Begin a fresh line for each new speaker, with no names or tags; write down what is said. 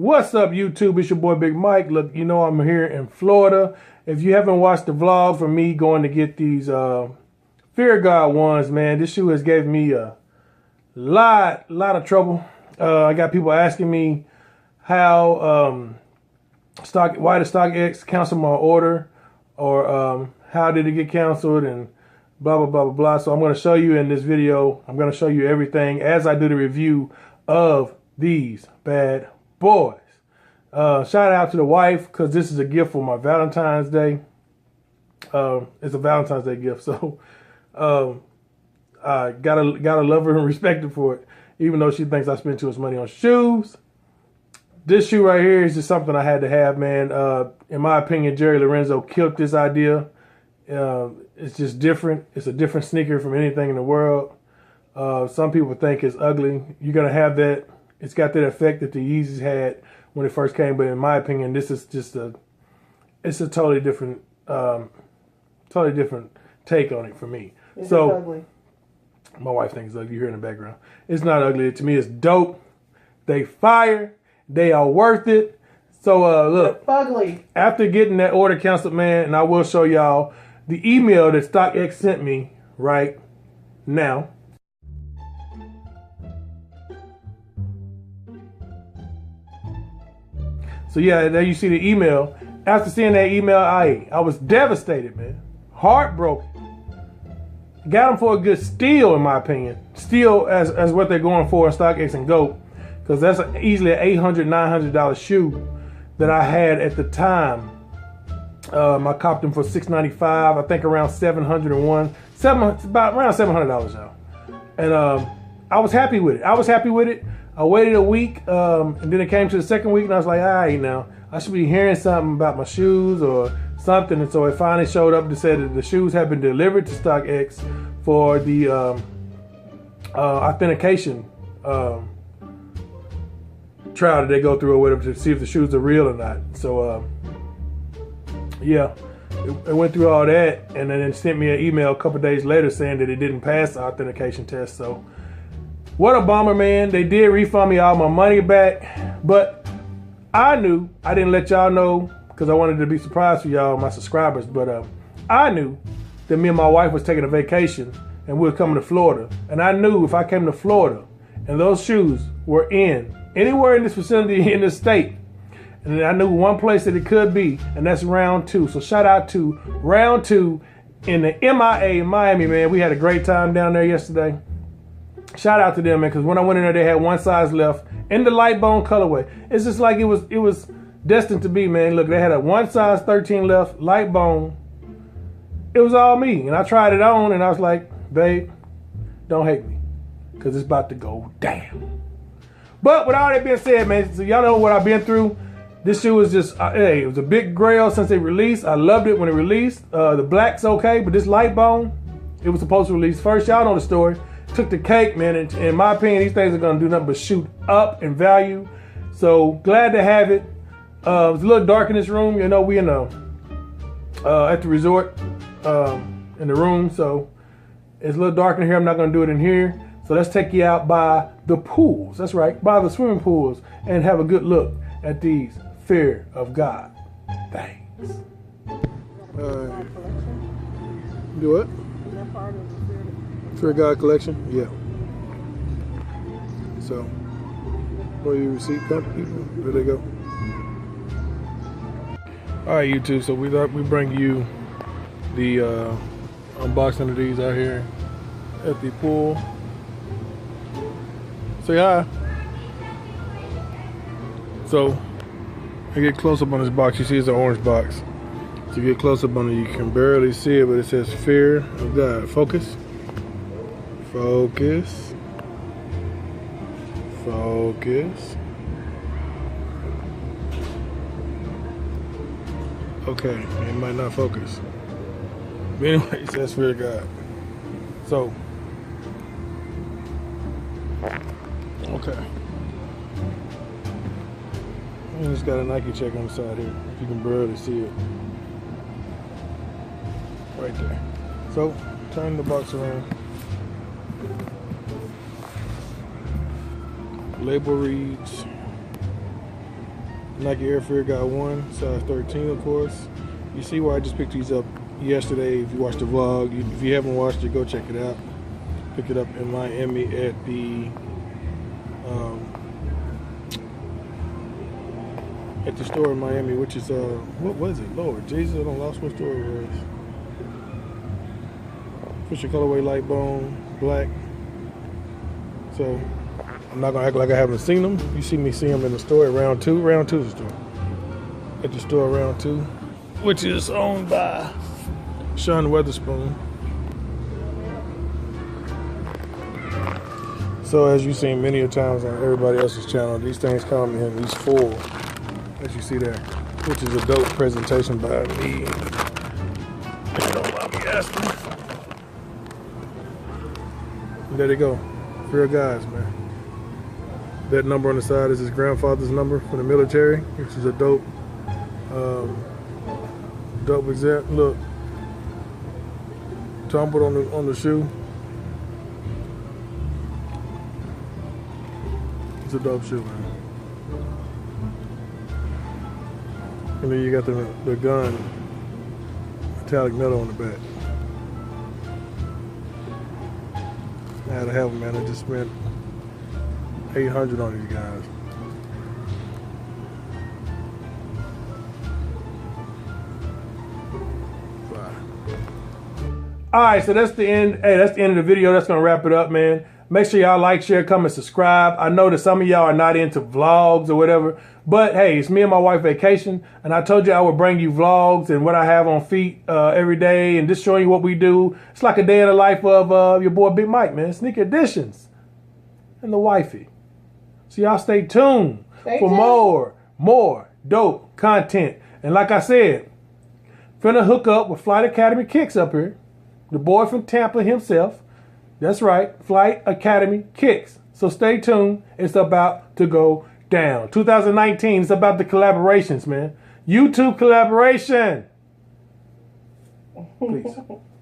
What's up, YouTube? It's your boy Big Mike. Look, you know I'm here in Florida. If you haven't watched the vlog from me going to get these Fear God ones, man, this shoe has gave me a lot of trouble. I got people asking me how why did StockX cancel my order, or how did it get canceled, and blah blah blah blah blah. So I'm going to show you in this video. I'm going to show you everything as I do the review of these bad boys. Shout out to the wife, because this is a gift for my Valentine's Day. It's a Valentine's Day gift, so I gotta love her and respect her for it, even though she thinks I spend too much money on shoes. This shoe right here is just something I had to have, man. In my opinion, Jerry Lorenzo killed this idea. It's just different. It's a different sneaker from anything in the world. Some people think it's ugly. You're gonna have that. It's got that effect that the Yeezys had when it first came, but in my opinion, this is just it's a totally different take on it for me.
Is
so
it ugly?
My wife thinks it's ugly. You hear in the background. It's not ugly. To me, it's dope. They fire. They are worth it. So look,
ugly.
After getting that order canceled, man, and I will show y'all the email that StockX sent me right now. So yeah, there you see the email. After seeing that email, I was devastated, man. Heartbroken. Got them for a good steal, in my opinion. Steal as what they're going for in StockX and GOAT. Because that's easily an $800, $900 shoe that I had at the time. I copped them for $695. I think around $701. About around $700, y'all. And I was happy with it. I waited a week, and then it came to the second week, and I was like, all right, now I should be hearing something about my shoes or something. And so it finally showed up to say that the shoes have been delivered to StockX for the authentication trial that they go through or whatever to see if the shoes are real or not. So yeah, it went through all that, and then it sent me an email a couple days later saying that it didn't pass the authentication test. So what a bummer, man. They did refund me all my money back, but I knew, I didn't let y'all know because I wanted to be surprised for y'all, my subscribers, but I knew that me and my wife was taking a vacation and we were coming to Florida. And I knew if I came to Florida and those shoes were anywhere in this vicinity in the state, and I knew one place that it could be, and that's Round 2. So shout out to Round 2 in the MIA in Miami, man. We had a great time down there yesterday. Shout out to them, man, because when I went in there, they had one size left in the light bone colorway. It's just like it was destined to be, man. Look, they had a one size 13 left, light bone. It was all me, and I tried it on, and I was like, babe, don't hate me, because it's about to go down. But with all that being said, man, so y'all know what I've been through. This shoe is just, hey, it was a big grail since it released. I loved it when it released. The black's okay, but this light bone, it was supposed to release first. Y'all know the story. Took the cake, man, and in my opinion, these things are gonna do nothing but shoot up in value. So glad to have it. It's a little dark in this room. You know, we in at the resort in the room, so it's a little dark in here. I'm not gonna do it in here. So let's take you out by the pools. That's right, by the swimming pools, and have a good look at these Fear of God things. Do what? Fear of God collection? Yeah. So, where you receipt that, people? Where they go? Alright, YouTube, so we thought we'd bring you the unboxing of these out here at the pool. Say hi. So, I get close up on this box. You see it's an orange box. So you get close up on it, you can barely see it, but it says Fear of God. Focus. Focus. Focus. Okay, it might not focus. But anyway, it says Fear of God. So, okay. And it's got a Nike check on the side here. You can barely see it. Right there. So, turn the box around. Label reads Nike Air Fear got one, size 13, of course. You see why I just picked these up yesterday. If you watched the vlog, if you haven't watched it, go check it out. Pick it up in Miami at the store in Miami, which is what was it? Lord Jesus, I don't lost what store it was. Fisher colorway, light bone, black. So I'm not gonna act like I haven't seen them. You see me see them in the store at Round 2. Round 2 is the store. At the store Round 2, which is owned by Sean Weatherspoon. So as you've seen many a times on everybody else's channel, these things come in these full, as you see there, which is a dope presentation by me. If you don't mind me asking. And there they go. Real guys, man. That number on the side is his grandfather's number from the military, which is a dope exact. Look, tumbled on the shoe. It's a dope shoe, man. And then you got the gun, metallic metal on the back. I had to have them, man. I just spent $800 on these guys. All right, so that's the end. Hey, that's the end of the video. That's gonna wrap it up, man. Make sure y'all like, share, comment, subscribe. I know that some of y'all are not into vlogs or whatever, but hey, it's me and my wife vacation, and I told you I would bring you vlogs and what I have on feet every day, and just showing you what we do. It's like a day in the life of your boy Big Mike, man. Sneaker Editions and the wifey. So y'all stay tuned for more dope content. And like I said, finna hook up with Flight Academy Kicks up here. The boy from Tampa himself. That's right, Flight Academy Kicks. So stay tuned. It's about to go down. 2019, it's about the collaborations, man. YouTube collaboration. Peace.